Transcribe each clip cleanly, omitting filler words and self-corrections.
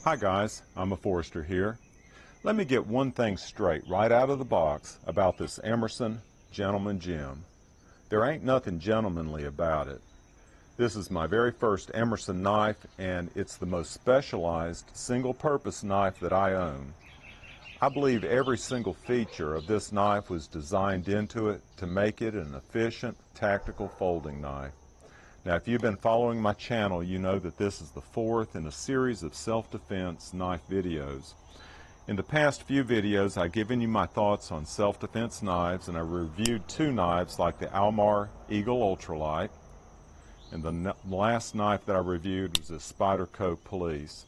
Hi guys, I'm a forester here. Let me get one thing straight right out of the box about this Emerson Gentleman Jim. There ain't nothing gentlemanly about it. This is my very first Emerson knife, and it's the most specialized single-purpose knife that I own. I believe every single feature of this knife was designed into it to make it an efficient, tactical folding knife. Now, if you've been following my channel, you know that this is the fourth in a series of self-defense knife videos. In the past few videos, I've given you my thoughts on self-defense knives, and I reviewed two knives like the Almar Eagle Ultralight, and the last knife that I reviewed was the Spyderco Police.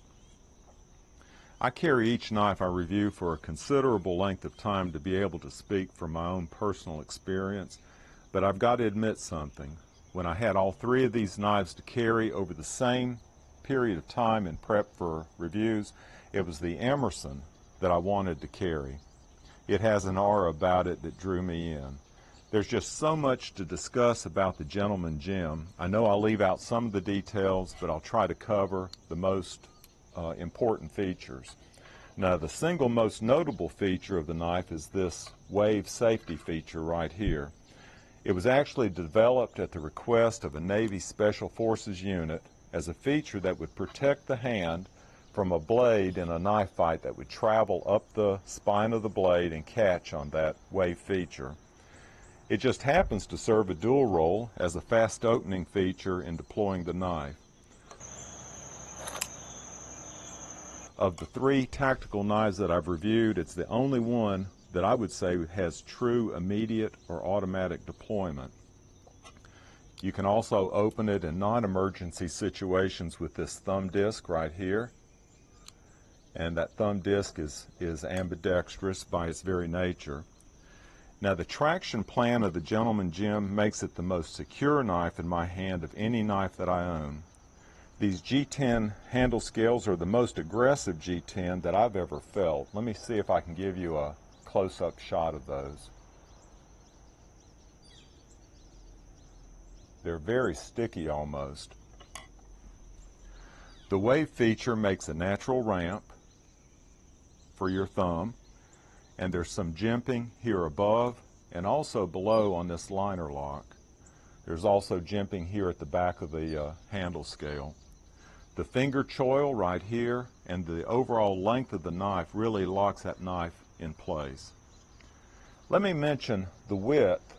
I carry each knife I review for a considerable length of time to be able to speak from my own personal experience, but I've got to admit something. When I had all three of these knives to carry over the same period of time in prep for reviews, it was the Emerson that I wanted to carry. It has an aura about it that drew me in. There's just so much to discuss about the Gentleman Jim. I know I'll leave out some of the details, but I'll try to cover the most important features. Now, the single most notable feature of the knife is this wave safety feature right here. It was actually developed at the request of a Navy Special Forces unit as a feature that would protect the hand from a blade in a knife fight that would travel up the spine of the blade and catch on that wave feature. It just happens to serve a dual role as a fast opening feature in deploying the knife. Of the three tactical knives that I've reviewed, it's the only one that I would say has true immediate or automatic deployment. You can also open it in non-emergency situations with this thumb disc right here, and that thumb disc is ambidextrous by its very nature. Now, the traction plan of the Gentleman Jim makes it the most secure knife in my hand of any knife that I own. These G10 handle scales are the most aggressive G10 that I've ever felt. Let me see if I can give you a close-up shot of those. They're very sticky almost. The wave feature makes a natural ramp for your thumb, and there's some jimping here above and also below on this liner lock. There's also jimping here at the back of the handle scale. The finger choil right here and the overall length of the knife really locks that knife in place. Let me mention the width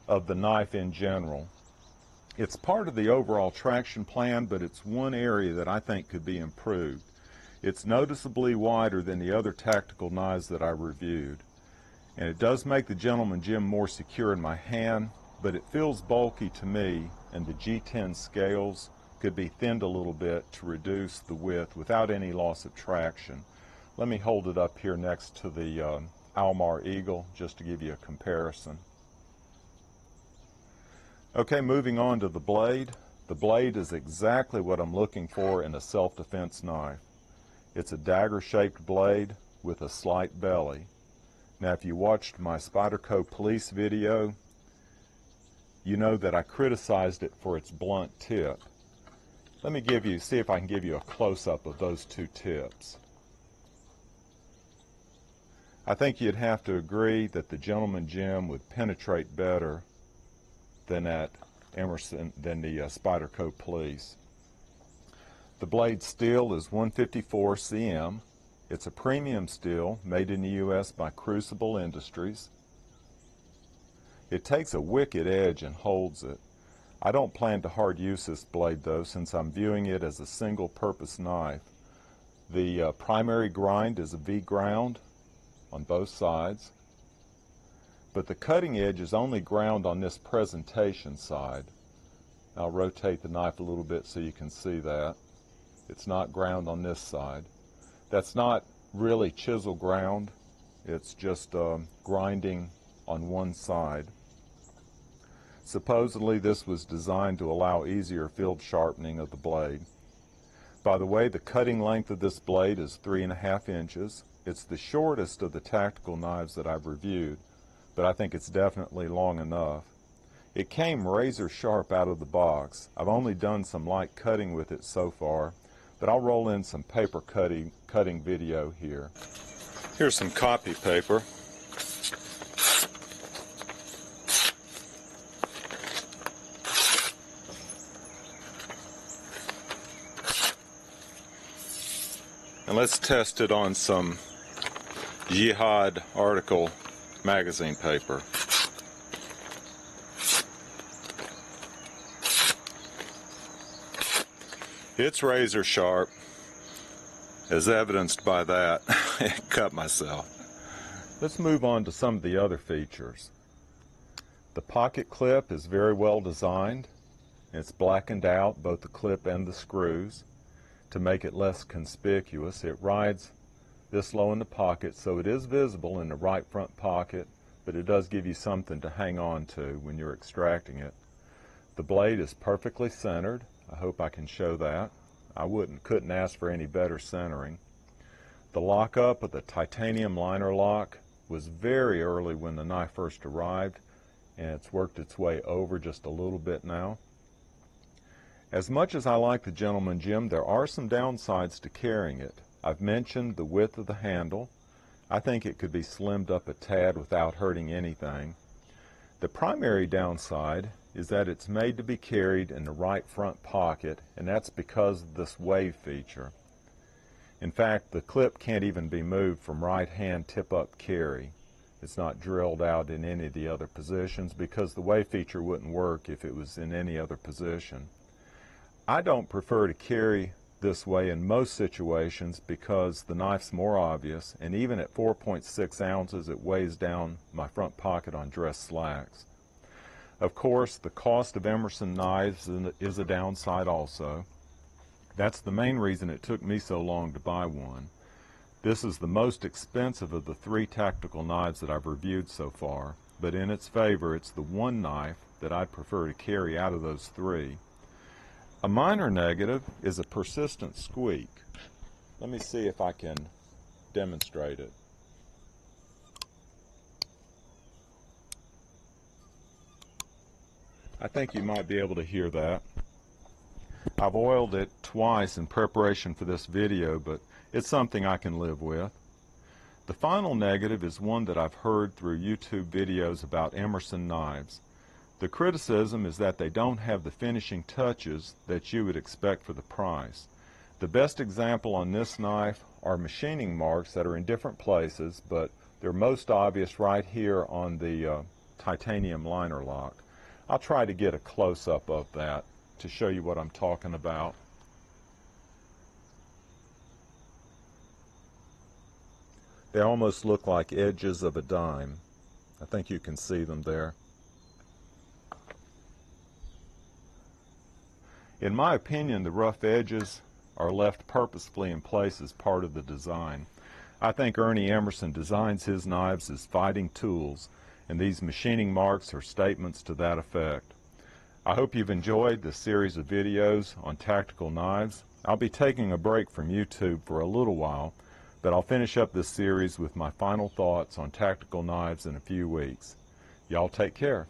of the knife in general. It's part of the overall traction plan, but it's one area that I think could be improved. It's noticeably wider than the other tactical knives that I reviewed, and it does make the Gentleman Jim more secure in my hand, but it feels bulky to me, and the G10 scales could be thinned a little bit to reduce the width without any loss of traction. Let me hold it up here next to the Almar Eagle just to give you a comparison. Okay, moving on to the blade. The blade is exactly what I'm looking for in a self-defense knife. It's a dagger-shaped blade with a slight belly. Now, if you watched my Spyderco Police video, you know that I criticized it for its blunt tip. Let me see if I can give you a close-up of those two tips. I think you'd have to agree that the Gentleman Jim would penetrate better than the Spyderco Police. The blade steel is 154 cm. It's a premium steel made in the U.S. by Crucible Industries. It takes a wicked edge and holds it. I don't plan to hard use this blade though, since I'm viewing it as a single-purpose knife. The primary grind is a V ground on both sides, but the cutting edge is only ground on this presentation side. I'll rotate the knife a little bit so you can see that. It's not ground on this side. That's not really chisel ground. It's just grinding on one side. Supposedly this was designed to allow easier field sharpening of the blade. By the way, the cutting length of this blade is 3.5 inches. It's the shortest of the tactical knives that I've reviewed, but I think it's definitely long enough. It came razor sharp out of the box. I've only done some light cutting with it so far, but I'll roll in some paper cutting video here. Here's some copy paper. And let's test it on some Jihad article magazine paper. It's razor sharp, as evidenced by that. I cut myself. Let's move on to some of the other features. The pocket clip is very well designed. It's blackened out, both the clip and the screws, to make it less conspicuous. It rides this low in the pocket, so it is visible in the right front pocket, but it does give you something to hang on to when you're extracting it. The blade is perfectly centered. I hope I can show that. I couldn't ask for any better centering. The lockup of the titanium liner lock was very early when the knife first arrived, and it's worked its way over just a little bit now. As much as I like the Gentleman Jim, there are some downsides to carrying it. I've mentioned the width of the handle. I think it could be slimmed up a tad without hurting anything. The primary downside is that it's made to be carried in the right front pocket, and that's because of this wave feature. In fact, the clip can't even be moved from right hand tip-up carry. It's not drilled out in any of the other positions because the wave feature wouldn't work if it was in any other position. I don't prefer to carry this way in most situations because the knife's more obvious, and even at 4.6 ounces it weighs down my front pocket on dress slacks. Of course, the cost of Emerson knives is a downside also. That's the main reason it took me so long to buy one. This is the most expensive of the 3 tactical knives that I've reviewed so far, but in its favor, it's the one knife that I'd prefer to carry out of those 3. A minor negative is a persistent squeak. Let me see if I can demonstrate it. I think you might be able to hear that. I've oiled it twice in preparation for this video, but it's something I can live with. The final negative is one that I've heard through YouTube videos about Emerson knives. The criticism is that they don't have the finishing touches that you would expect for the price. The best example on this knife are machining marks that are in different places, but they're most obvious right here on the titanium liner lock. I'll try to get a close-up of that to show you what I'm talking about. They almost look like edges of a dime. I think you can see them there. In my opinion, the rough edges are left purposefully in place as part of the design. I think Ernie Emerson designs his knives as fighting tools, and these machining marks are statements to that effect. I hope you've enjoyed this series of videos on tactical knives. I'll be taking a break from YouTube for a little while, but I'll finish up this series with my final thoughts on tactical knives in a few weeks. Y'all take care.